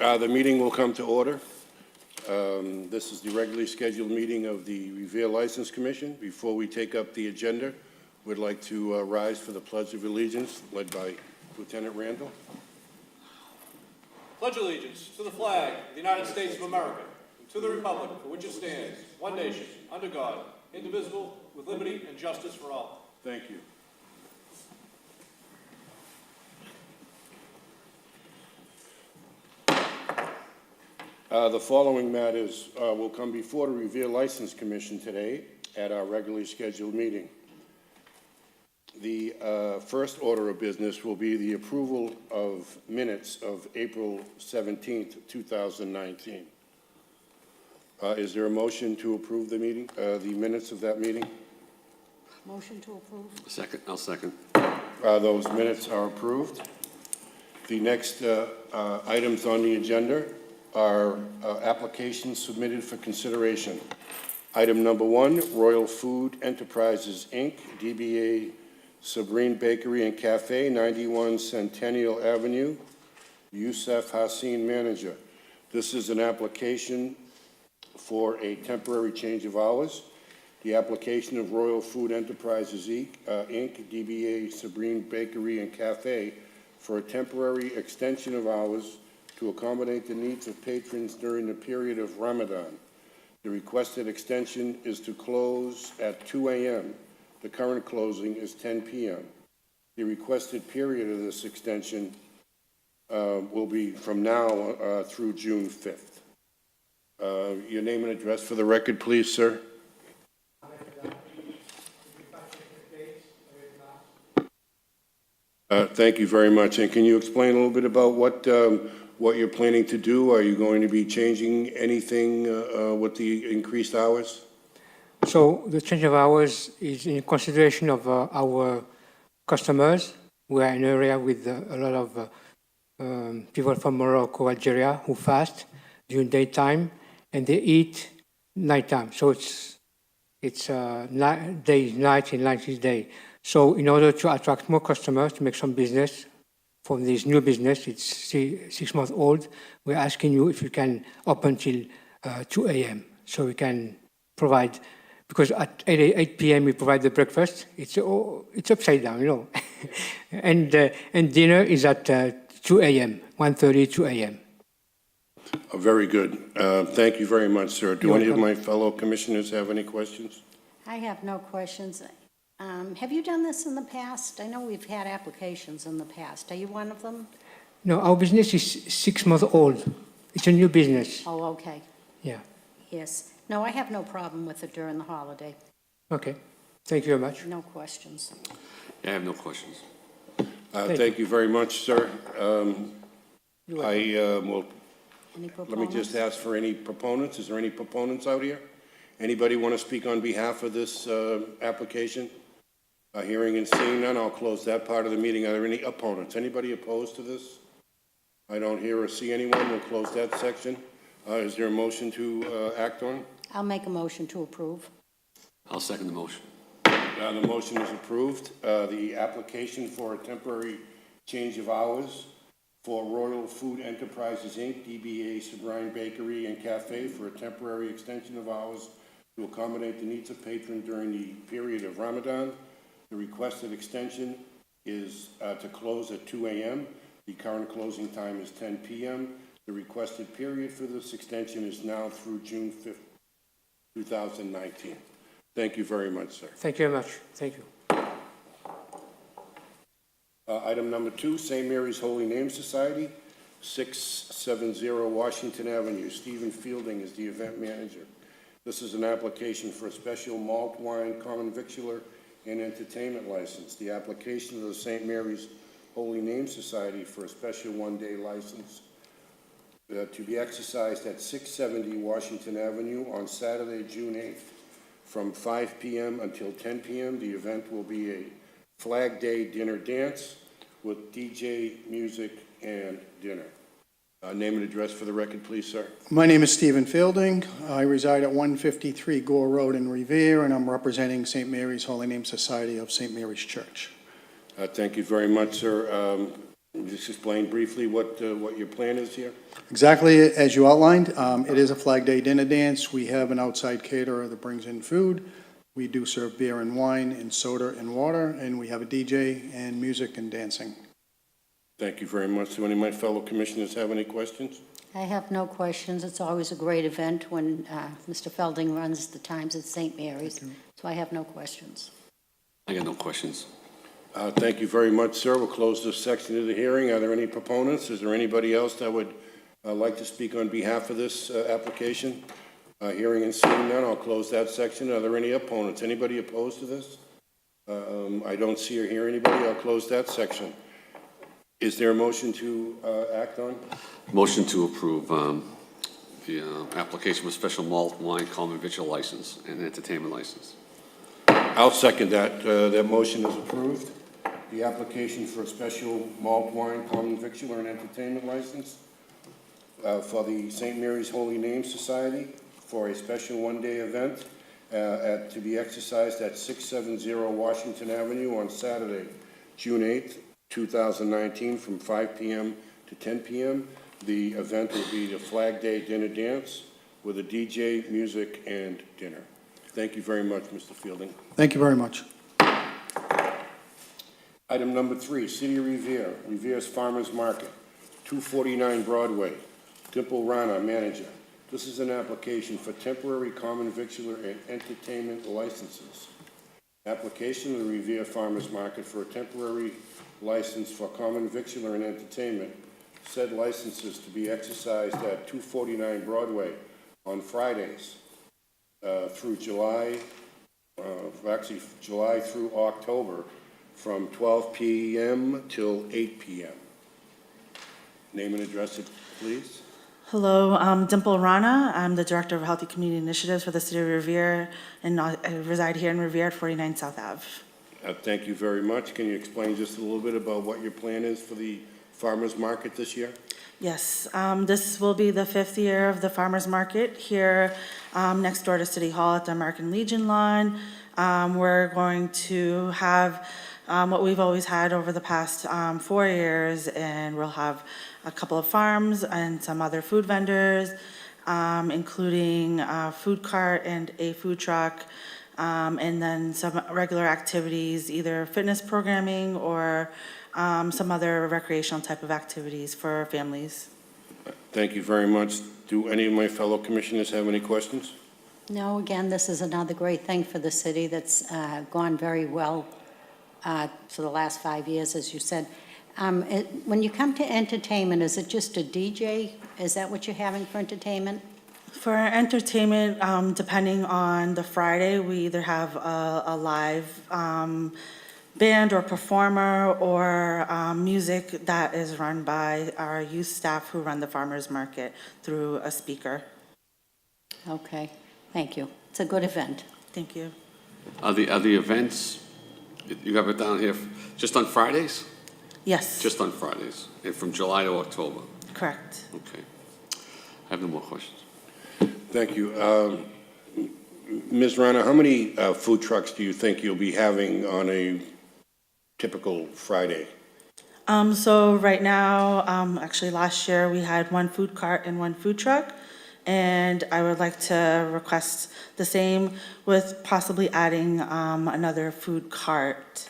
The meeting will come to order. This is the regularly scheduled meeting of the Revere License Commission. Before we take up the agenda, we'd like to rise for the Pledge of Allegiance, led by Lieutenant Randall. Pledge allegiance to the flag of the United States of America and to the republic for which it stands, one nation, under God, indivisible, with liberty and justice for all. Thank you. The following matters will come before the Revere License Commission today at our regularly scheduled meeting. The first order of business will be the approval of minutes of April 17th, 2019. Is there a motion to approve the meeting, the minutes of that meeting? Motion to approve. Second, I'll second. Those minutes are approved. The next items on the agenda are applications submitted for consideration. Item number 1, Royal Food Enterprises, Inc., DBA Sabrine Bakery and Cafe, 91 Centennial Avenue, Youssef Hassin, manager. This is an application for a temporary change of hours. The application of Royal Food Enterprises, Inc., DBA Sabrine Bakery and Cafe, for a temporary extension of hours to accommodate the needs of patrons during the period of Ramadan. The requested extension is to close at 2 a.m. The current closing is 10 p.m. The requested period of this extension will be from now through June 5th. Your name and address for the record, please, sir. Thank you very much. And can you explain a little bit about what you're planning to do? Are you going to be changing anything with the increased hours? So the change of hours is in consideration of our customers. We are in an area with a lot of people from Morocco, Algeria, who fast during daytime, and they eat nighttime. So it's day is night and night is day. So in order to attract more customers, to make some business from this new business, it's 6 months old, we're asking you if you can open till 2 a.m. so we can provide, because at 8 p.m. we provide the breakfast. It's upside down, you know. and dinner is at 2 a.m., 1:30, 2 a.m. Very good. Thank you very much, sir. Do You're any of welcome. my fellow commissioners have any questions? I have no questions. Have you done this in the past? I know we've had applications in the past. Are you one of them? No, our business is 6 months old. It's a new business. Oh, okay. Yeah. Yes. No, I have no problem with it during the holiday. Okay. Thank you very much. No questions. Yeah, I have no questions. Thank you very much, sir. You're welcome. I will. Any Let me proponents? just ask for any proponents. Is there any proponents out here? Anybody want to speak on behalf of this application? Hearing and seeing none, I'll close that part of the meeting. Are there any opponents? Anybody opposed to this? I don't hear or see anyone. We'll close that section. Is there a motion to act on? I'll make a motion to approve. I'll second the motion. The motion is approved. The application for a temporary change of hours for Royal Food Enterprises, Inc., DBA Sabrine Bakery and Cafe, for a temporary extension of hours to accommodate the needs of patrons during the period of Ramadan. The requested extension is to close at 2 a.m. The current closing time is 10 p.m. The requested period for this extension is now through June 5th, 2019. Thank you very much, sir. Thank you very much. Thank you. Item number 2, St. Mary's Holy Name Society, 670 Washington Avenue. Stephen Fielding is the event manager. This is an application for a special malt wine, common victular, and entertainment license. The application of the St. Mary's Holy Name Society for a special one-day license to be exercised at 670 Washington Avenue on Saturday, June 8th, from 5 p.m. until 10 p.m. The event will be a Flag Day dinner dance with DJ, music, and dinner. Name and address for the record, please, sir. My name is Stephen Fielding. I reside at 153 Gore Road in Revere, and I'm representing St. Mary's Holy Name Society of St. Mary's Church. Thank you very much, sir. Just explain briefly what your plan is here? Exactly as you outlined, it is a Flag Day dinner dance. We have an outside caterer that brings in food. We do serve beer and wine and soda and water, and we have a DJ and music and dancing. Thank you very much. Do any of my fellow commissioners have any questions? I have no questions. It's always a great event when Mr. Felding runs the times at St. Mary's, so I have no questions. I got no questions. Thank you very much, sir. We'll close this section of the hearing. Are there any proponents? Is there anybody else that would like to speak on behalf of this application? Hearing and seeing none, I'll close that section. Are there any opponents? Anybody opposed to this? I don't see or hear anybody. I'll close that section. Is there a motion to act on? Motion to approve the application for special malt wine common victual license and entertainment license. I'll second that. That motion is approved. The application for a special malt wine common victular and entertainment license for the St. Mary's Holy Name Society for a special one-day event to be exercised at 670 Washington Avenue on Saturday, June 8th, 2019, from 5 p.m. to 10 p.m. The event will be the Flag Day Dinner Dance with a DJ, music, and dinner. Thank you very much, Mr. Fielding. Thank you very much. Item number 3, City of Revere, Revere's Farmers Market, 249 Broadway. Dimple Rana, manager. This is an application for temporary common victular and entertainment licenses. Application of the Revere Farmers Market for a temporary license for common victular and entertainment. Said licenses to be exercised at 249 Broadway on Fridays through July through October from 12 p.m. till 8 p.m. Name and address, please. Hello, I'm Dimple Rana. I'm the Director of Healthy Community Initiatives for the City of Revere, and I reside here in Revere at 49 South Ave. Thank you very much. Can you explain just a little bit about what your plan is for the farmers market this year? Yes, this will be the 5th year of the Farmers Market here next door to City Hall at the American Legion lawn. We're going to have what we've always had over the past 4 years, and we'll have a couple of farms and some other food vendors, including a food cart and a food truck, and then some regular activities, either fitness programming or some other recreational type of activities for families. Thank you very much. Do any of my fellow commissioners have any questions? No, again, this is another great thing for the city that's gone very well for the last 5 years, as you said. When you come to entertainment, is it just a DJ? Is that what you're having for entertainment? For entertainment, depending on the Friday, we either have a live band or performer or music that is run by our youth staff who run the farmers market through a speaker. Okay, thank you. It's a good event. Thank you. Are the events, you have it down here, just on Fridays? Yes. Just on Fridays, and from July to October? Correct. Okay. I have no more questions. Thank you. Ms. Rana, how many food trucks do you think you'll be having on a typical Friday? So right now, actually last year, we had 1 food cart and 1 food truck. And I would like to request the same with possibly adding another food cart.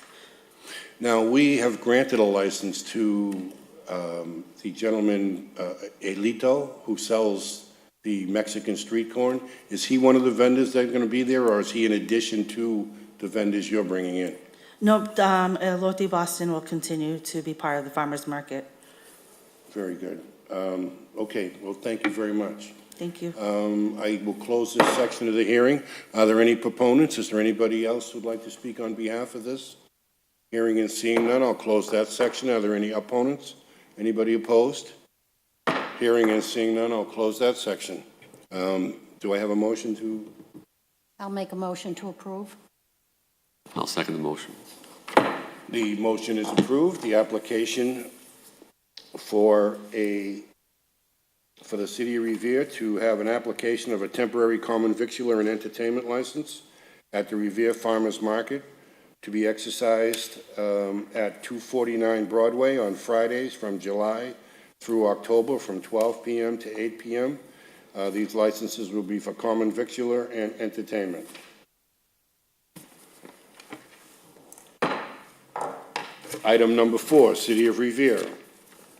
Now, we have granted a license to the gentleman, Elito, who sells the Mexican street corn. Is he one of the vendors that are going to be there, or is he in addition to the vendors you're bringing in? Nope, Elote Boston will continue to be part of the farmers market. Very good. Okay, well, thank you very much. Thank you. I will close this section of the hearing. Are there any proponents? Is there anybody else who'd like to speak on behalf of this? Hearing and seeing none, I'll close that section. Are there any opponents? Anybody opposed? Hearing and seeing none, I'll close that section. Do I have a motion to? I'll make a motion to approve. I'll second the motion. The motion is approved. The application for the City of Revere to have an application of a temporary common victular and entertainment license at the Revere Farmers Market to be exercised at 249 Broadway on Fridays from July through October from 12 p.m. to 8 p.m. These licenses will be for common victular and entertainment. Item number 4, City of Revere.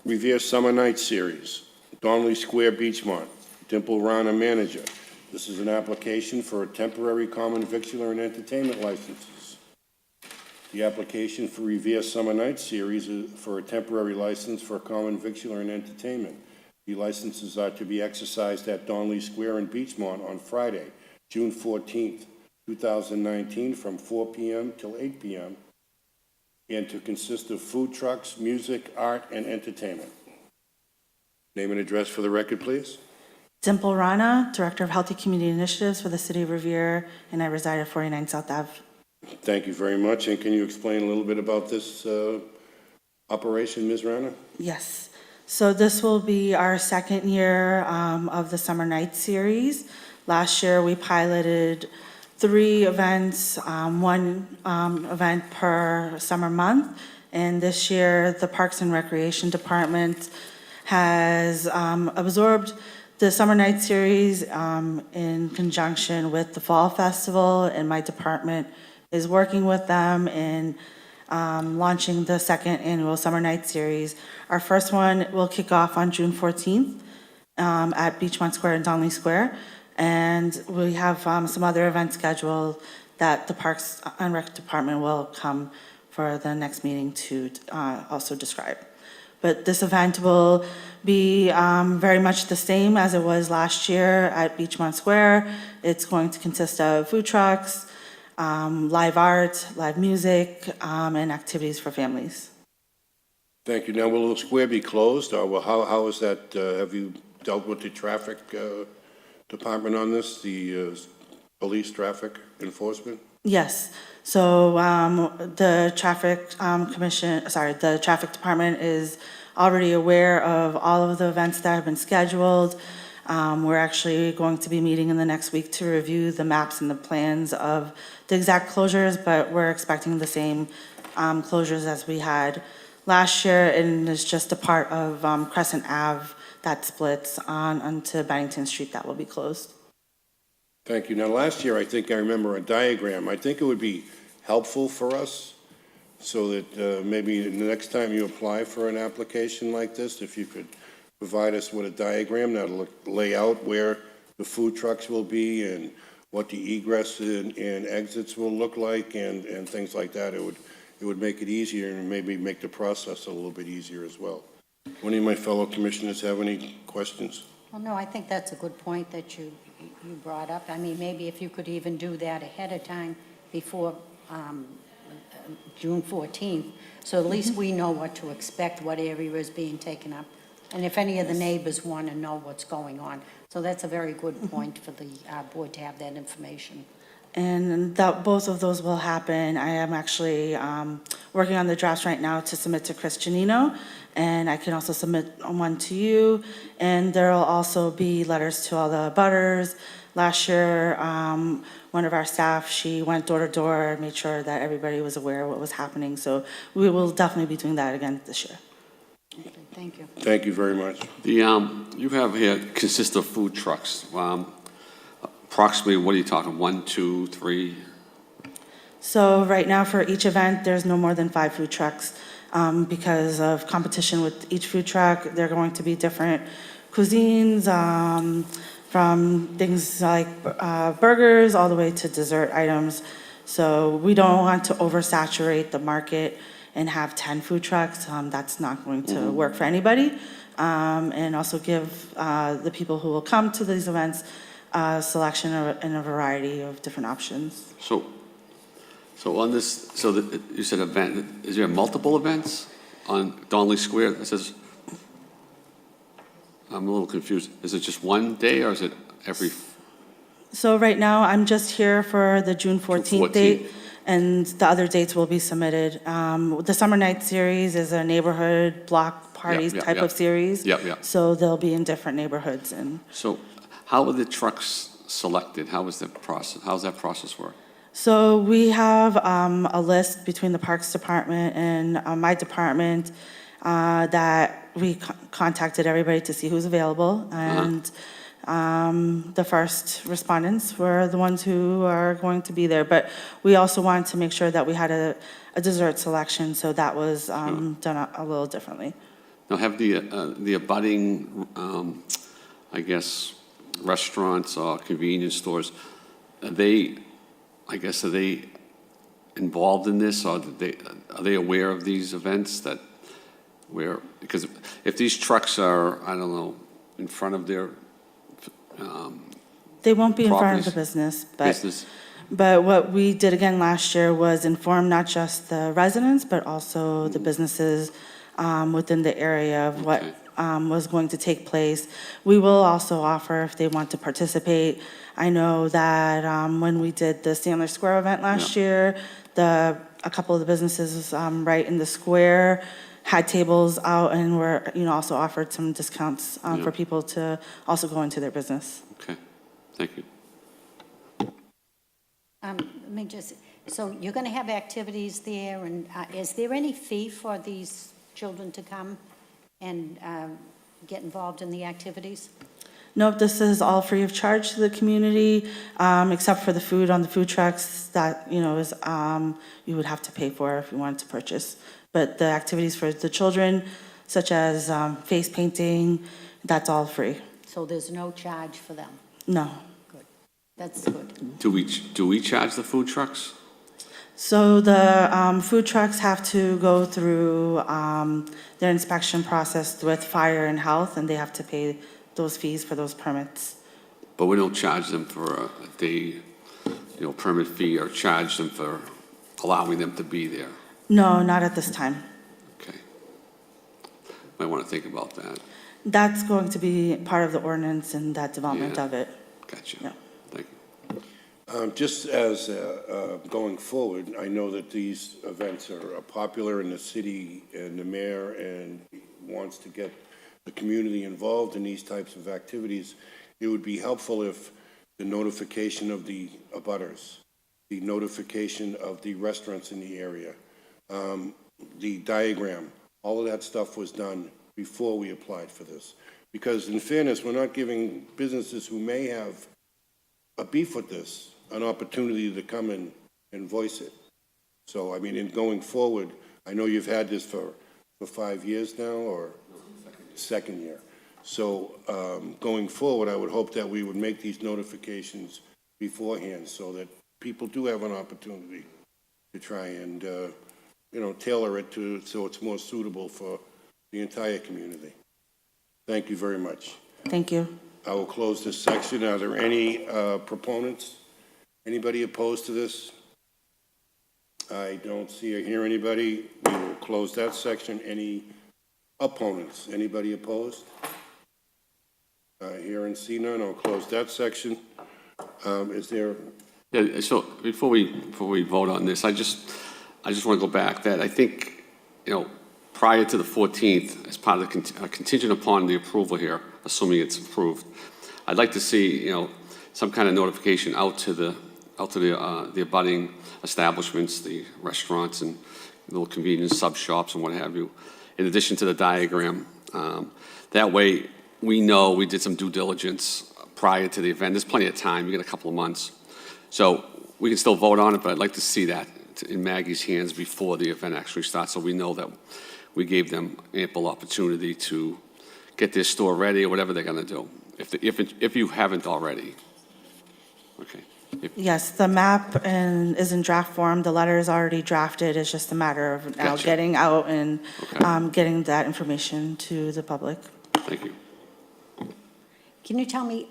Revere Summer Night Series, Donnelly Square, Beachmont, Dimple Rana, manager. This is an application for a temporary common victular and entertainment licenses. The application for Revere Summer Night Series is for a temporary license for common victular and entertainment. The licenses are to be exercised at Donnelly Square in Beachmont on Friday, June 14th, 2019, from 4 p.m. till 8 p.m., and to consist of food trucks, music, art, and entertainment. Name and address for the record, please. Dimple Rana, Director of Healthy Community Initiatives for the City of Revere, and I reside at 49 South Ave. Thank you very much. And can you explain a little bit about this operation, Ms. Rana? Yes. So this will be our second year of the Summer Night Series. Last year, we piloted 3 events, one event per summer month. And this year, the Parks and Recreation Department has absorbed the Summer Night Series in conjunction with the Fall Festival, and my department is working with them in launching the second annual Summer Night Series. Our first one will kick off on June 14th at Beachmont Square and Donnelly Square. And we have some other events scheduled that the Parks and Rec Department will come for the next meeting to also describe. But this event will be very much the same as it was last year at Beachmont Square. It's going to consist of food trucks, live art, live music, and activities for families. Thank you. Now, will the square be closed, or how is that? Have you dealt with the traffic department on this, the police traffic enforcement? Yes. So the traffic the traffic department is already aware of all of the events that have been scheduled. We're actually going to be meeting in the next week to review the maps and the plans of the exact closures, but we're expecting the same closures as we had last year, and it's just a part of Crescent Ave that splits onto Bennington Street that will be closed. Thank you. Now, last year, I think I remember a diagram. I think it would be helpful for us so that maybe the next time you apply for an application like this, if you could provide us with a diagram that'll lay out where the food trucks will be and what the egress and exits will look like and things like that. It would make it easier and maybe make the process a little bit easier as well. Any of my fellow commissioners have any questions? Well, no, I think that's a good point that you brought up. I mean, maybe if you could even do that ahead of time before June 14th, so at least we know what to expect, what area is being taken up, and if any of the neighbors want to know what's going on. So that's a very good point for the board to have that information. And that both of those will happen. I am actually working on the drafts right now to submit to Chris Janino, and I can also submit one to you. And there will also be letters to all the butters. Last year, one of our staff, she went door to door, made sure that everybody was aware of what was happening. So we will definitely be doing that again this year. Okay, thank you. Thank you very much. The, you have here consist of food trucks. Approximately, what are you talking, 1, 2, 3? So right now for each event, there's no more than 5 food trucks. Because of competition with each food truck, they're going to be different cuisines, from things like burgers all the way to dessert items. So we don't want to oversaturate the market and have 10 food trucks. That's not going to work for anybody. And also give the people who will come to these events selection and a variety of different options. So on this, you said event, is there multiple events on Donnelly Square? It says, I'm a little confused. Is it just one day or is it every? So right now, I'm just here for the June 14th date, and the other dates will be submitted. The Summer Night Series is a neighborhood block parties type of series. So they'll be in different neighborhoods. And So how are the trucks selected? How is that process work? So we have a list between the Parks Department and my department that we contacted everybody to see who's available. And the first respondents were the ones who are going to be there. But we also wanted to make sure that we had a dessert selection, so that was done a little differently. Now, have the abutting, I guess, restaurants or convenience stores, are they involved in this, or are they aware of these events that because if these trucks are, I don't know, in front of their They won't be in front of the Properties. business, but what we did again last year was inform not just the residents, but also the businesses within the area of what Okay. was going to take place. We will also offer if they want to participate. I know that when we did the Sandler Square event last year, a couple of the businesses right in the square had tables out and were, also offered some discounts Yeah. for people to also go into their business. Okay, thank you. Let me just, so you're going to have activities there, and is there any fee for these children to come and get involved in the activities? Nope, this is all free of charge to the community, except for the food on the food trucks that, is, you would have to pay for if you wanted to purchase. But the activities for the children, such as face painting, that's all free. So there's no charge for them? No. Good. That's good. Do we charge the food trucks? So the food trucks have to go through their inspection process with fire and health, and they have to pay those fees for those permits. But we don't charge them for a day, permit fee, or charge them for allowing them to be there? No, not at this time. Okay. Might want to think about that. That's going to be part of the ordinance and that development Yeah. of it. Gotcha. Yeah. Thank you. Just as going forward, I know that these events are popular in the city, and the mayor wants to get the community involved in these types of activities. It would be helpful if the notification of the abutters, the notification of the restaurants in the area, the diagram, all of that stuff was done before we applied for this. Because in fairness, we're not giving businesses who may have a beef with this an opportunity to come in and voice it. So, I mean, in going forward, I know you've had this for 5 years now, or second year. So, going forward, I would hope that we would make these notifications beforehand so that people do have an opportunity to try and, tailor it so it's more suitable for the entire community. Thank you very much. Thank you. I will close this section. Are there any proponents? Anybody opposed to this? I don't see or hear anybody. We will close that section. Any opponents? Anybody opposed? Hear and see none. I'll close that section. Is there? Yeah, so before we vote on this, I just want to go back that I think, prior to the 14th, as part of the contingent upon the approval here, assuming it's approved, I'd like to see, some kind of notification out to the abutting establishments, the restaurants and little convenience sub shops and what have you, in addition to the diagram. That way, we know we did some due diligence prior to the event. There's plenty of time. You get a couple of months. So we can still vote on it, but I'd like to see that in Maggie's hands before the event actually starts, so we know that we gave them ample opportunity to get their store ready or whatever they're going to do, if you haven't already. Okay. Yes, the map is in draft form. The letter is already drafted. It's just a matter of now Gotcha. getting out and Okay. getting that information to the public. Thank you. Can you tell me,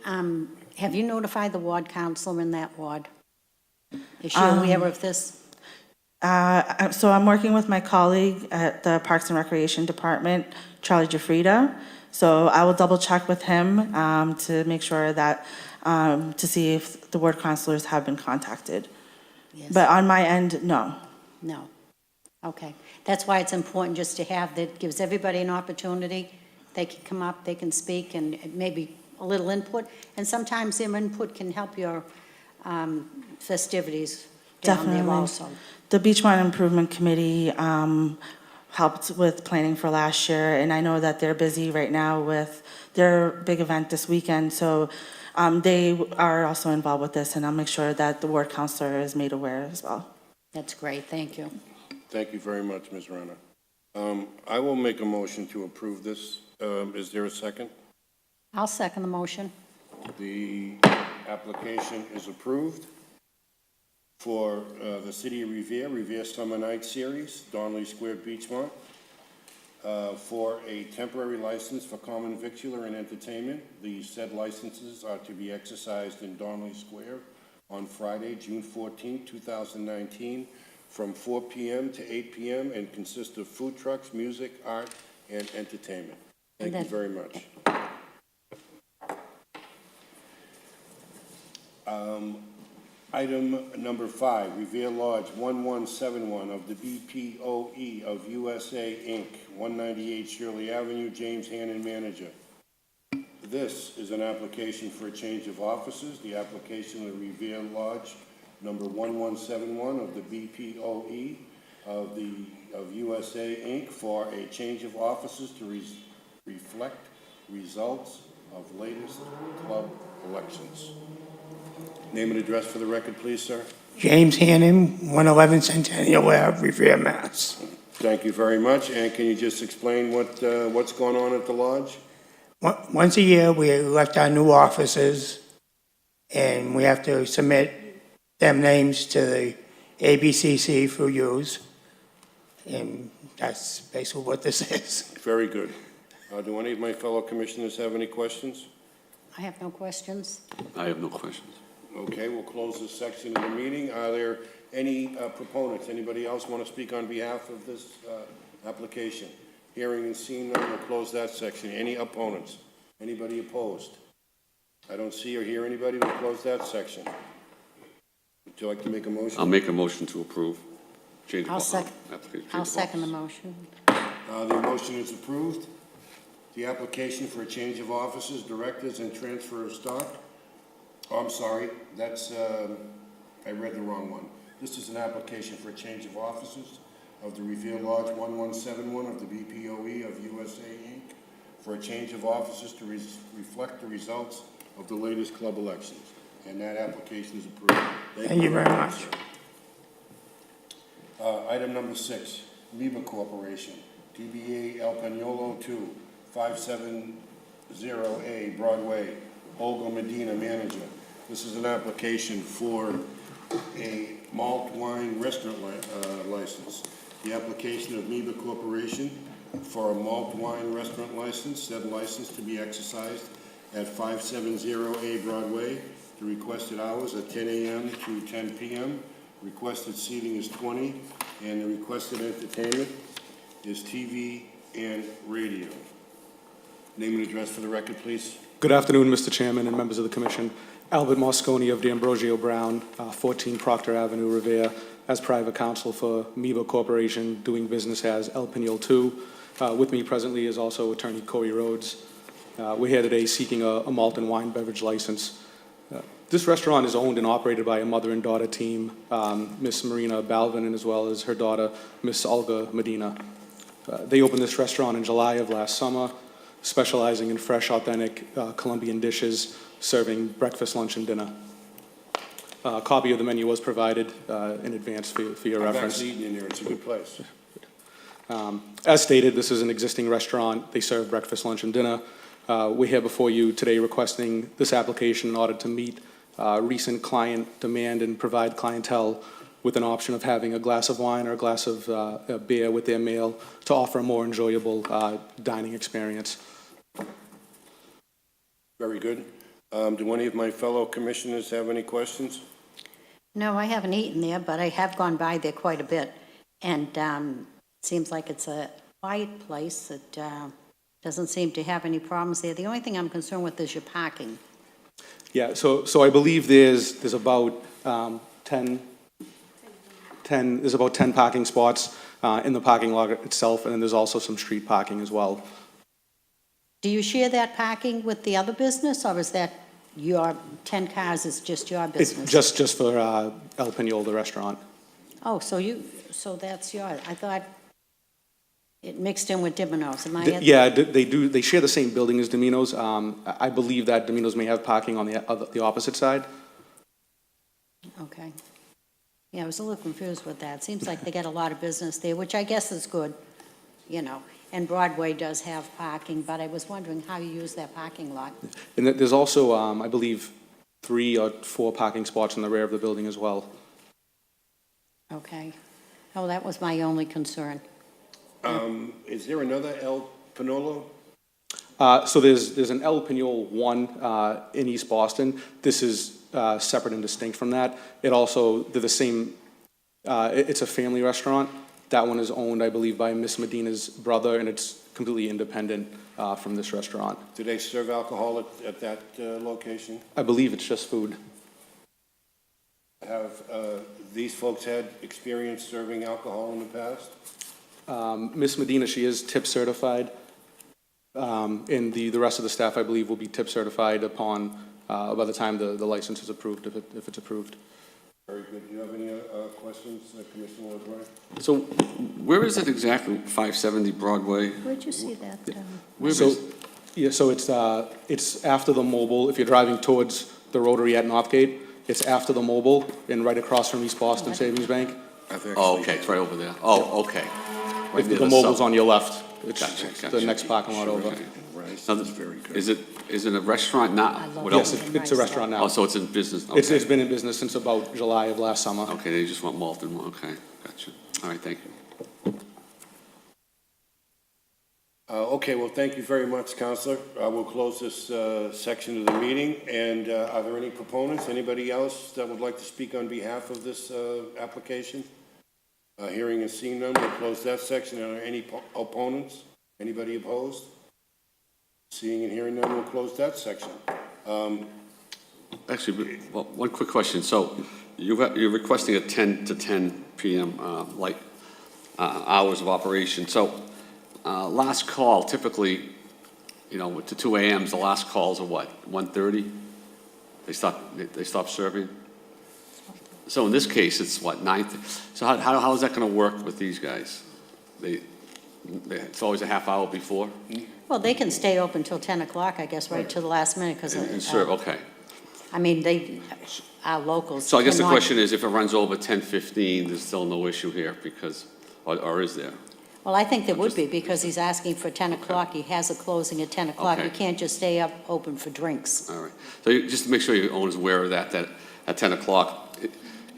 have you notified the ward councilor in that ward? Is she aware of this? So I'm working with my colleague at the Parks and Recreation Department, Charlie Jafrida. So I will double check with him to make sure that, to see if the ward counselors have been contacted. Yes. But on my end, no. No. Okay. That's why it's important just to have, that gives everybody an opportunity. They can come up, they can speak, and maybe a little input. And sometimes their input can help your festivities down there Definitely. also. The Beachmont Improvement Committee helped with planning for last year, and I know that they're busy right now with their big event this weekend, so they are also involved with this, and I'll make sure that the ward counselor is made aware as well. That's great, thank you. Thank you very much, Ms. Rana. I will make a motion to approve this. Is there a second? I'll second the motion. The application is approved for the City of Revere Summer Night Series, Donley Square, Beachmont, for a temporary license for common victular and entertainment. The said licenses are to be exercised in Donley Square on Friday, June 14, 2019, from 4 p.m. to 8 p.m. and consist of food trucks, music, art, and entertainment. Thank you very much. Item number 5, Revere Lodge 1171 of the BPOE of USA, Inc., 198 Shirley Avenue, James Hannon, manager. This is an application for a change of offices. The application of Revere Lodge number 1171 of the BPOE of USA, Inc., for a change of offices to reflect results of latest club elections. Name and address for the record, please, sir. James Hannon, 111 Centennial Ave, Revere, Mass. Thank you very much. And can you just explain what's going on at the lodge? Once a year, we elect our new officers, and we have to submit them names to the ABCC for use, and that's basically what this is. Very good. Do any of my fellow commissioners have any questions? I have no questions. I have no questions. Okay, we'll close this section of the meeting. Are there any proponents? Anybody else want to speak on behalf of this application? Hearing and seeing none, we'll close that section. Any opponents? Anybody opposed? I don't see or hear anybody. We'll close that section. Would you like to make a motion? I'll make a motion to approve. Change of I'll second. application, change I'll of second the office. motion. The motion is approved. The application for a change of officers, directors, and transfer of stock. Oh, I'm sorry, that's, I read the wrong one. This is an application for a change of officers of the Revere Lodge 1171 of the BPOE of USA, Inc., for a change of officers to reflect the results of the latest club elections. And that application is approved. Thank you very much. sir. Item number 6, Meba Corporation, DBA El Peñolo 2, 570A Broadway, Olga Medina, manager. This is an application for a malt wine restaurant license. The application of Meba Corporation for a malt wine restaurant license, said license to be exercised at 570A Broadway. The requested hours are 10 a.m. to 10 p.m. Requested seating is 20, and the requested entertainment is TV and radio. Name and address for the record, please. Good afternoon, Mr. Chairman and members of the Commission. Albert Mosconi of D'Ambrosio Brown, 14 Proctor Avenue, Revere, as private counsel for Meba Corporation, doing business as El Peñol 2. With me presently is also Attorney Corey Rhodes. We're here today seeking a malt and wine beverage license. This restaurant is owned and operated by a mother and daughter team, Miss Marina Balvin, and as well as her daughter, Miss Olga Medina. They opened this restaurant in July of last summer, specializing in fresh, authentic Colombian dishes, serving breakfast, lunch, and dinner. A copy of the menu was provided in advance for your I've reference. actually eaten in there. It's a good place. As stated, this is an existing restaurant. They serve breakfast, lunch, and dinner. We're here before you today requesting this application in order to meet recent client demand and provide clientele with an option of having a glass of wine or a glass of beer with their meal to offer a more enjoyable dining experience. Very good. Do any of my fellow commissioners have any questions? No, I haven't eaten there, but I have gone by there quite a bit. And it seems like it's a quiet place. It doesn't seem to have any problems there. The only thing I'm concerned with is your parking. Yeah, so I believe there's about 10 parking spots in the parking lot itself, and then there's also some street parking as well. Do you share that parking with the other business, or is that your, 10 cars is just your It's business? just for El Piñol, the restaurant. Oh, so that's yours. I thought it mixed in with Domino's. Am I? Yeah, they do, they share the same building as Domino's. I believe that Domino's may have parking on the opposite side. Okay. Yeah, I was a little confused with that. Seems like they get a lot of business there, which I guess is good, you know. And Broadway does have parking, but I was wondering how you use that parking lot. And there's also, I believe, 3 or 4 parking spots in the rear of the building as well. Okay. Oh, that was my only concern. Is there another El Pinolo? So there's an El Piñol 1 in East Boston. This is separate and distinct from that. They're the same, it's a family restaurant. That one is owned, I believe, by Miss Medina's brother, and it's completely independent from this restaurant. Do they serve alcohol at that location? I believe it's just food. Have these folks had experience serving alcohol in the past? Miss Medina, she is tip certified, and the rest of the staff, I believe, will be tip certified upon, by the time the license is approved, if it's approved. Very good. Do you have any questions, Commissioner LeBlanc? So where is it exactly, 570 Broadway? Where'd you see that? Where So, is, yeah, so it's after the Mobile, if you're driving towards the Rotary at Northgate, it's after the Mobile and right across from East Boston Savings Bank. oh, okay, it's right over there. Oh, okay. Right If near the sub- Mobile's on your left, it's Gotcha, the next parking lot over. Okay. Now, is it a restaurant now? What Yes, else? it's a restaurant now. Oh, so it's in business, It's okay. been in business since about July of last summer. Okay, they just want malt and, okay, gotcha. All right, thank you. Okay, well, thank you very much, Counselor. We'll close this section of the meeting. And are there any proponents, anybody else that would like to speak on behalf of this application? Hearing and seeing none, we'll close that section. Are there any opponents? Anybody opposed? Seeing and hearing none, we'll close that section. Actually, well, one quick question. So you're requesting a 10 to 10 PM, hours of operation. So last call, typically, you know, to 2 AMs, the last calls are what, 1:30? They stop serving? So in this case, it's what, 9? So how is that going to work with these guys? It's always a half hour before? Well, they can stay open till 10 o'clock, I guess, right to the last minute, because, And serve, okay. I mean, our locals. So I guess the cannot- question is, if it runs over 10:15, there's still no issue here because, or is there? Well, I think there would be, because he's asking for 10 o'clock. He has a closing at 10 o'clock. You Okay. can't just stay up open for drinks. All right. So just to make sure your owner's aware of that at 10 o'clock, you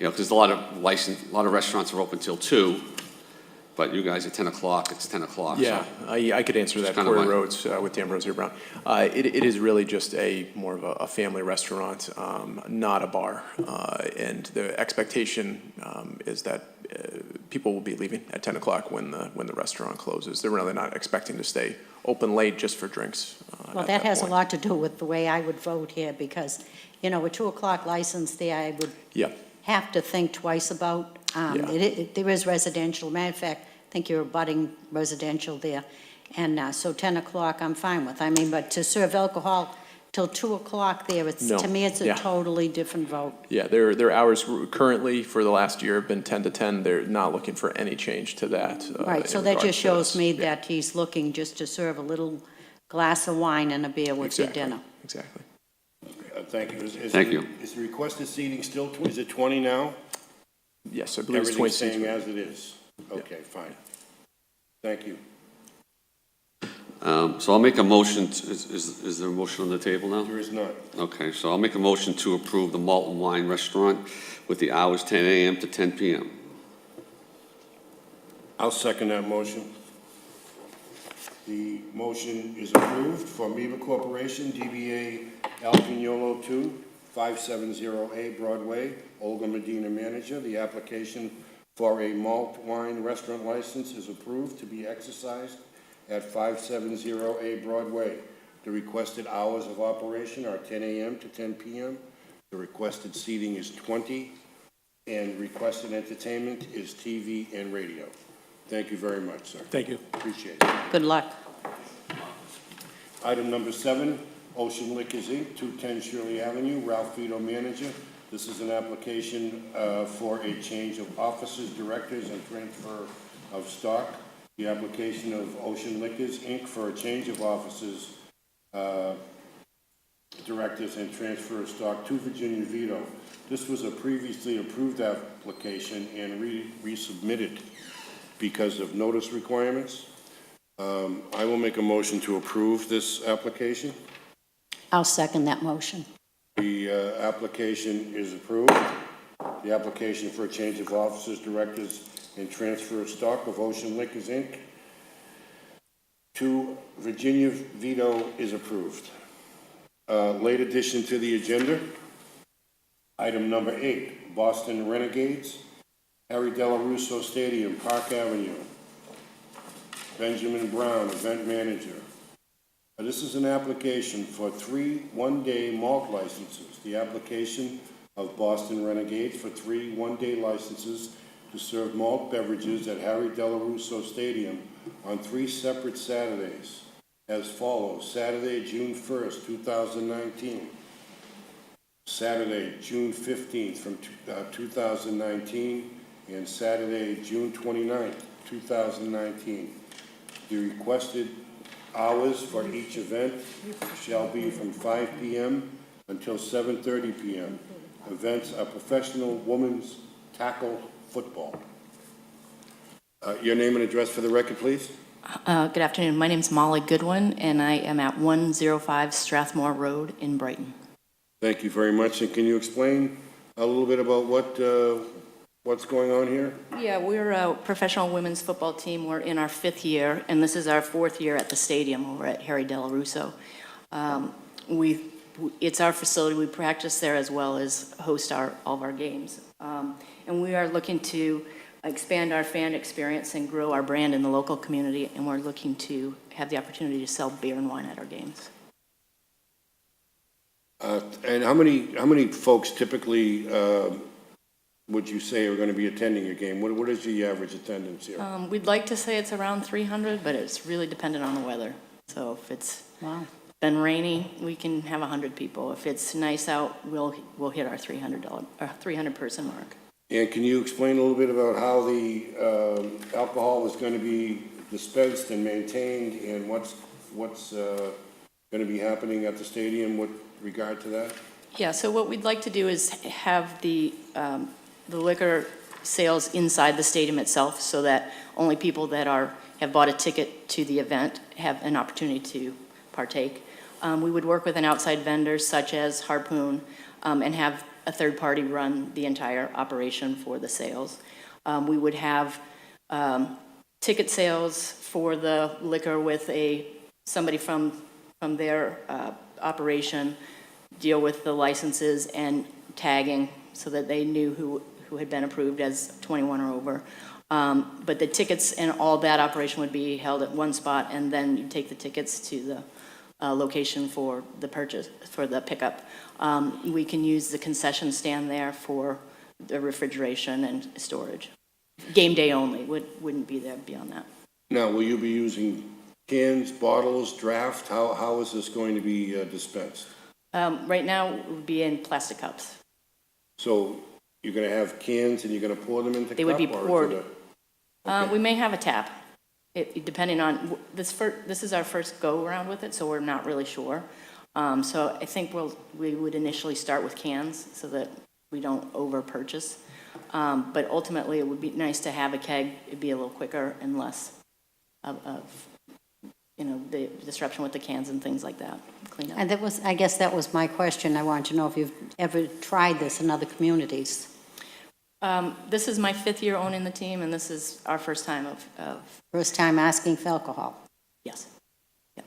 know, because a lot of restaurants are open till 2, but you guys at 10 o'clock, it's 10 o'clock. so- Yeah, I could answer that. It's kind of Corey my- Rhodes with D'Ambrosio Brown. It is really just more of a family restaurant, not a bar. And the expectation is that people will be leaving at 10 o'clock when the restaurant closes. They're really not expecting to stay open late just for drinks. Well, at that has a point. lot to do with the way I would vote here, because, you know, a 2 o'clock license there, I would Yeah. have to think twice about. Yeah. There is residential. Matter of fact, I think you're abutting residential there. And so 10 o'clock, I'm fine with. I mean, but to serve alcohol till 2 o'clock there, No. to me, it's a Yeah. totally different vote. Yeah, their hours currently for the last year have been 10 to 10. They're not looking for any change to that. Right, so in that regard just to shows this. me Yeah, that he's looking just to serve a little glass of wine and a beer with your exactly, dinner. Exactly. Thank you. Thank you. Is the requested seating still, is it 20 now? Yes, I believe it's 20 Everything's seats. staying as it is? Okay, fine. Thank you. So I'll make a motion, is there a motion on the table now? There is none. Okay, so I'll make a motion to approve the Malt and Wine Restaurant with the hours 10 AM to 10 PM. I'll second that motion. The motion is approved for Amoeba Corporation, DBA El Piñolo 2, 570A Broadway, Olga Medina, manager. The application for a malt wine restaurant license is approved to be exercised at 570A Broadway. The requested hours of operation are 10 a.m. to 10 p.m. The requested seating is 20, and requested entertainment is TV and radio. Thank you very much, sir. Thank you. Appreciate it. Good luck. Item number 7, Ocean Liquors Inc., 210 Shirley Avenue, Ralph Vito, manager. This is an application for a change of officers, directors, and transfer of stock. The application of Ocean Liquors Inc. for a change of officers, directors, and transfer of stock to Virginia Vito. This was a previously approved application and resubmitted because of notice requirements. I will make a motion to approve this application. I'll second that motion. The application is approved. The application for a change of officers, directors, and transfer of stock of Ocean Liquors, Inc. to Virginia Vito is approved. Late addition to the agenda. Item number 8, Boston Renegades, Harry Delarusso Stadium, Park Avenue. Benjamin Brown, event manager. This is an application for 3 one-day malt licenses. The application of Boston Renegades for 3 one-day licenses to serve malt beverages at Harry Delarusso Stadium on 3 separate Saturdays as follows: Saturday, June 1st, 2019. Saturday, June 15th from 2019, and Saturday, June 29th, 2019. The requested hours for each event shall be from 5 p.m. until 7:30 p.m. Events are professional women's tackle football. Your name and address for the record, please. Good afternoon. My name's Molly Goodwin, and I am at 105 Strathmore Road in Brighton. Thank you very much. And can you explain a little bit about what's going on here? Yeah, we're a professional women's football team. We're in our 5th year, and this is our 4th year at the stadium over at Harry Delarusso. It's our facility. We practice there as well as host all of our games. And we are looking to expand our fan experience and grow our brand in the local community, and we're looking to have the opportunity to sell beer and wine at our games. And how many folks typically would you say are going to be attending your game? What is the average attendance here? We'd like to say it's around 300, but it's really dependent on the weather. So if it's been rainy, we can have 100 people. If it's nice out, we'll hit our 300 person mark. And can you explain a little bit about how the alcohol is going to be dispensed and maintained, and what's going to be happening at the stadium with regard to that? Yeah, so what we'd like to do is have the liquor sales inside the stadium itself, so that only people that have bought a ticket to the event have an opportunity to partake. We would work with an outside vendor such as Harpoon and have a third party run the entire operation for the sales. We would have ticket sales for the liquor with somebody from their operation deal with the licenses and tagging so that they knew who had been approved as 21 or over. But the tickets and all that operation would be held at one spot, and then you take the tickets to the location for the purchase, for the pickup. We can use the concession stand there for the refrigeration and storage. Game day only, wouldn't be there beyond that. Now, will you be using cans, bottles, draft? How is this going to be dispensed? Right now, it would be in plastic cups. So you're going to have cans and you're going to pour them into cup? They would be poured. Okay. We may have a tap, depending on, this is our first go-around with it, so we're not really sure. So I think we would initially start with cans so that we don't over-purchase. But ultimately, it would be nice to have a keg. It'd be a little quicker and less of the disruption with the cans and things like that, cleanup. And I guess that was my question. I wanted to know if you've ever tried this in other communities. This is my 5th year owning the team, and this is our first time of First time asking for alcohol. yes. Yep.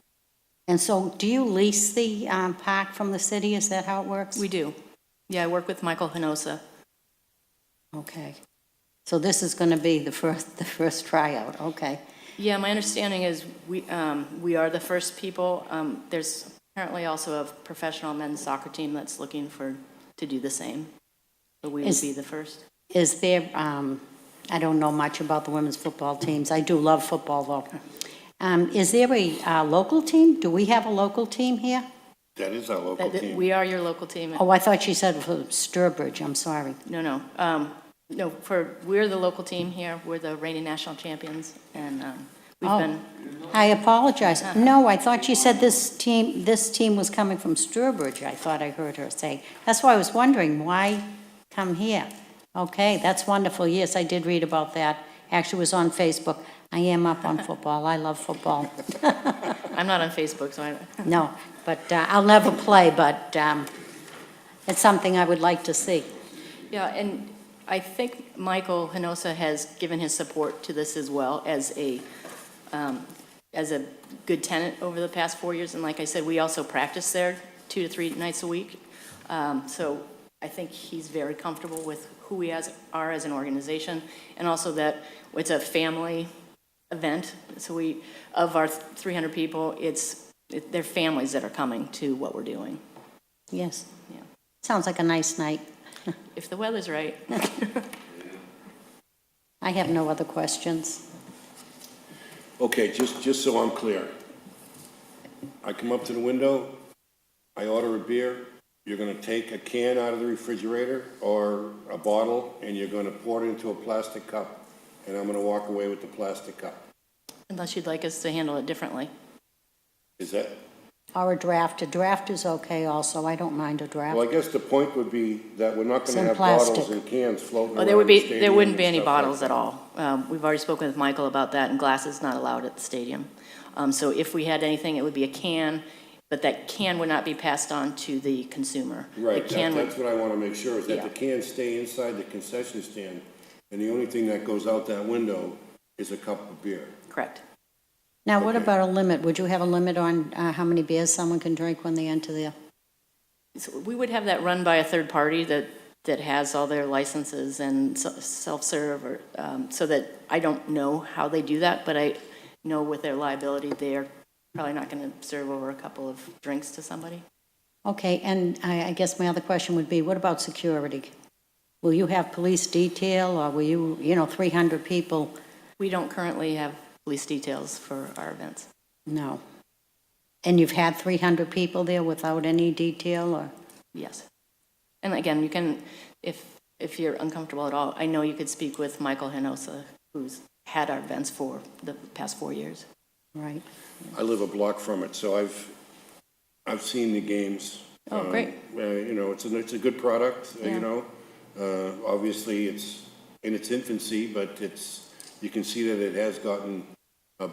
And so do you lease the park from the city? Is that how it works? We do. Yeah, I work with Michael Hinosa. Okay. So this is going to be the first tryout. Okay. Yeah, my understanding is we are the first people. There's apparently also a professional men's soccer team that's looking to do the same. So we would be the first. Is there, I don't know much about the women's football teams. I do love football, though. Is there a local team? Do we have a local team here? That is our local That- team. We are your local team. Oh, I thought she said for Sturbridge, I'm sorry. No, no, we're the local team here. We're the reigning national champions, and we've Oh. been, I apologize. No, I thought she said this team was coming from Sturbridge, I thought I heard her say. That's why I was wondering, why come here? Okay, that's wonderful. Yes, I did read about that. Actually, it was on Facebook. I am up on football. I love football. I'm not on Facebook, so I, No, but I'll never play, but it's something I would like to see. yeah, and I think Michael Hinosa has given his support to this as well as a good tenant over the past 4 years. And like I said, we also practice there 2 to 3 nights a week. So I think he's very comfortable with who we are as an organization, and also that it's a family event. So of our 300 people, they're families that are coming to what we're doing, Yes. Yeah. Sounds like a nice night. if the weather's right. I have no other questions. Okay, just so I'm clear. I come up to the window, I order a beer, you're gonna take a can out of the refrigerator or a bottle, and you're gonna pour it into a plastic cup, and I'm gonna walk away with the plastic cup. Unless you'd like us to handle it differently. Is that, Or a draft. A draft is okay also. I don't mind a draft. well, I guess the point would be that we're not It's gonna in have bottles plastic. and cans floating Well, around the stadium there wouldn't be and any stuff like bottles that. at all. We've already spoken with Michael about that, and glass is not allowed at the stadium. So if we had anything, it would be a can, but that can would not be passed on to the consumer. Right, The can would- that's what I wanna make sure, is that Yeah. the cans stay inside the concession stand, and the only thing that goes out that window is a cup of beer. Correct. Now, what Okay. about a limit? Would you have a limit on how many beers someone can drink when they enter there? So we would have that run by a third party that has all their licenses and self-serve, or, so that I don't know how they do that, but I know with their liability, they're probably not going to serve over a couple of drinks to somebody. Okay, and I guess my other question would be, what about security? Will you have police detail, or will you, 300 people? We don't currently have police details for our events. No. And you've had 300 people there without any detail, or? Yes. And again, you can, if you're uncomfortable at all, I know you could speak with Michael Hinosa, who's had our events for the past 4 years. Right. I live a block from it, so I've seen the games. Oh, great. It's a good product, Yeah. Obviously, it's in its infancy, but you can see that it has gotten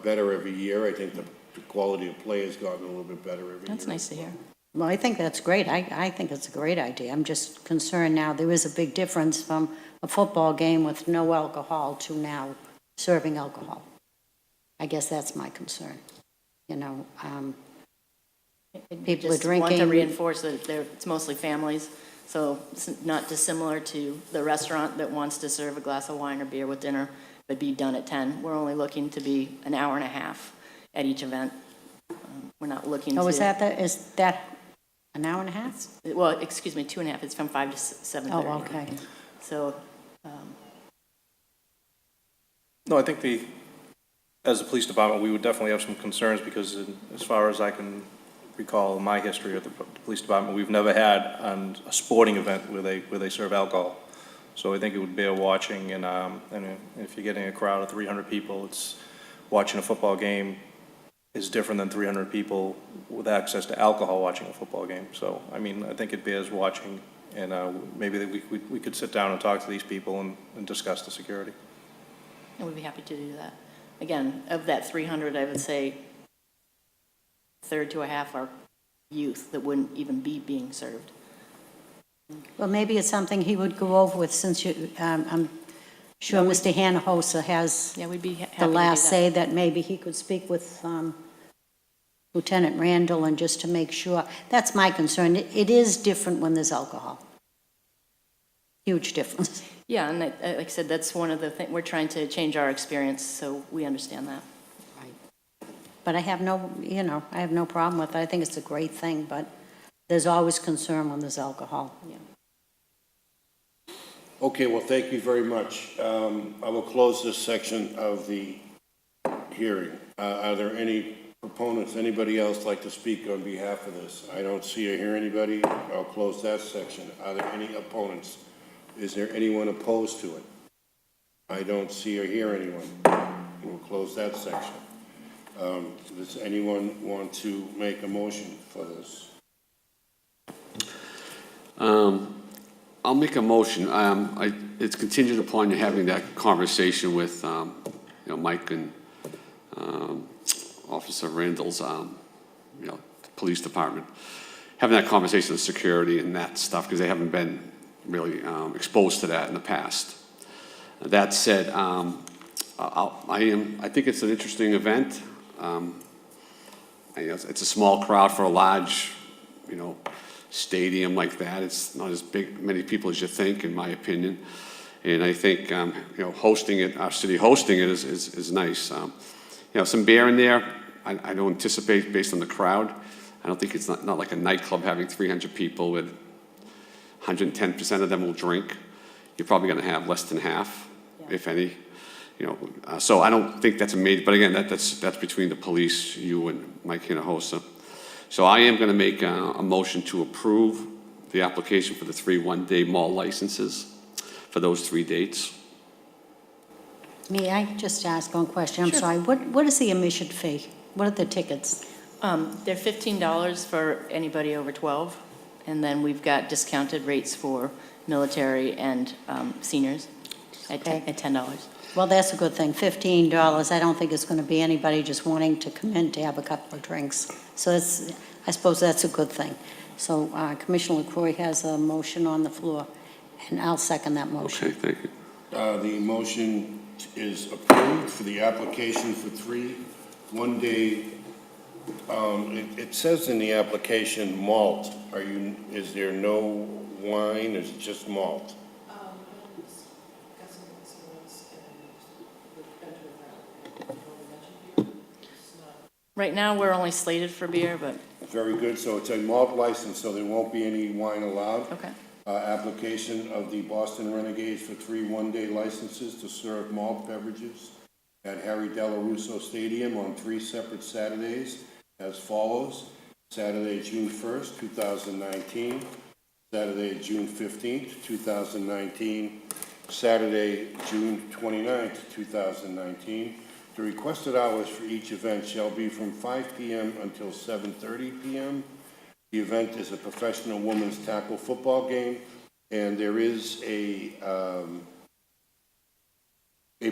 better every year. I think the quality of play has gotten a little bit better every year. That's nice to hear. Well, I think that's great. I think it's a great idea. I'm just concerned now, there is a big difference from a football game with no alcohol to now serving alcohol. I guess that's my concern. People are Just want to drinking. reinforce that it's mostly families, so it's not dissimilar to the restaurant that wants to serve a glass of wine or beer with dinner, but be done at 10. We're only looking to be an hour and a half at each event. We're not looking to... Oh, is that an hour and a half? Well, excuse me, 2.5. It's from 5 to 7:30. Oh, okay. So, No, I think as a police department, we would definitely have some concerns because as far as I can recall my history of the police department, we've never had a sporting event where they serve alcohol. So I think it would bear watching, and if you're getting a crowd of 300 people, it's watching a football game is different than 300 people with access to alcohol watching a football game. So, I mean, I think it bears watching, and maybe we could sit down and talk to these people and discuss the security. and we'd be happy to do that. Again, of that 300, I would say a third to a half are youth that wouldn't even be being served. Well, maybe it's something he would go over with, since I'm sure Mr. Hanojosa has Yeah, we'd be happy the to do last that. say, that maybe he could speak with Lieutenant Randall, and just to make sure. That's my concern. It is different when there's alcohol. Huge difference. Yeah, and like I said, that's one of the things, we're trying to change our experience, so we understand that. But I have no problem with it. I think it's a great thing, but there's always concern when there's alcohol. Yeah. Okay, well, thank you very much. I will close this section of the hearing. Are there any Proponents, anybody else like to speak on behalf of this? I don't see or hear anybody. I'll close that section. Are there any opponents? Is there anyone opposed to it? I don't see or hear anyone. We'll close that section. Does anyone want to make a motion for this? I'll make a motion. It's contingent upon you having that conversation with, Mike and Officer Randall's, police department. Having that conversation with security and that stuff, because they haven't been really exposed to that in the past. That said, I think it's an interesting event. It's a small crowd for a large, stadium like that. It's not as many people as you think, in my opinion. And I think, hosting it, our city hosting it is nice. Some beer in there, I don't anticipate based on the crowd. I don't think it's not like a nightclub having 300 people with 110% of them will drink. You're probably going to have less than half, if any. So I don't think that's a major, but again, that's between the police, you and Mike Hinojosa. So I am going to make a motion to approve the application for the 3 one-day mall licenses for those 3 dates. May I just ask one question? I'm sorry. What is the admission fee? What are the tickets? They're $15 for anybody over 12, and then we've got discounted rates for military and seniors at $10. Well, that's a good thing. $15. I don't think it's going to be anybody just wanting to come in to have a couple of drinks. So I suppose that's a good thing. So Commissioner LaCroix has a motion on the floor, and I'll second that motion. Okay, thank you. The motion is approved for the application for 3 one-day. It says in the application malt. Is there no wine? Is it just malt? Right now, we're only slated for beer, but, Very good. So it's a malt license, so there won't be any wine allowed. okay. Application of the Boston Renegades for 3 one-day licenses to serve malt beverages at Harry Delarusso Stadium on 3 separate Saturdays as follows. Saturday, June 1st, 2019. Saturday, June 15th, 2019. Saturday, June 29th, 2019. The requested hours for each event shall be from 5 p.m. until 7:30 p.m. The event is a professional women's tackle football game, and there is a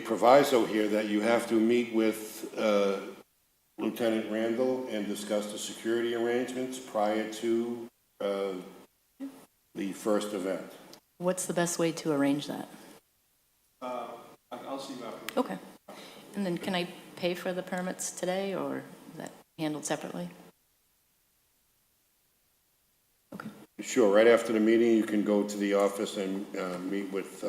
proviso here that you have to meet with Lieutenant Randall and discuss the security arrangements prior to the first event. What's the best way to arrange that? I'll see you after. Okay. And then can I pay for the permits today, or is that handled separately? Okay. Sure, right after the meeting, you can go to the office and meet with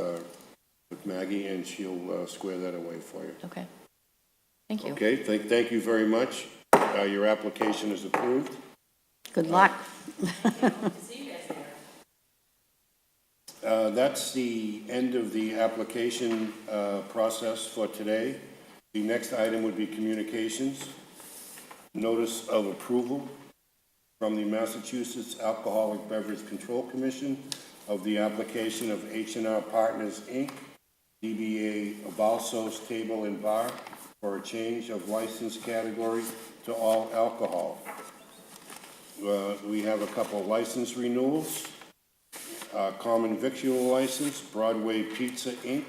Maggie, and she'll square that away for you. Okay. Thank you. Okay, thank you very much. Your application is approved. Good luck. That's the end of the application process for today. The next item would be communications. Notice of approval from the Massachusetts Alcoholic Beverage Control Commission of the application of H&R Partners, Inc., DBA Balsos Table and Bar, for a change of license category to all alcohol. We have a couple of license renewals. Common victual license, Broadway Pizza, Inc.,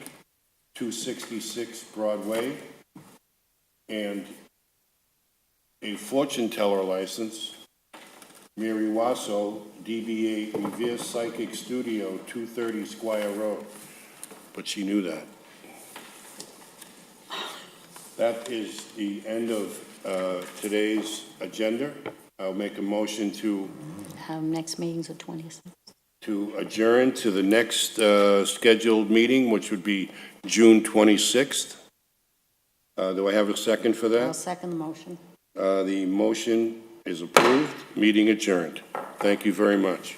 266 Broadway, and a fortune teller license, Mary Wasso, DBA Revere Psychic Studio, 230 Squire Road. But she knew that. That is the end of today's agenda. I'll make a motion to Next meeting's the 26th. adjourn to the next scheduled meeting, which would be June 26th. Do I have a second for I'll that? second the motion. The motion is approved. Meeting adjourned. Thank you very much.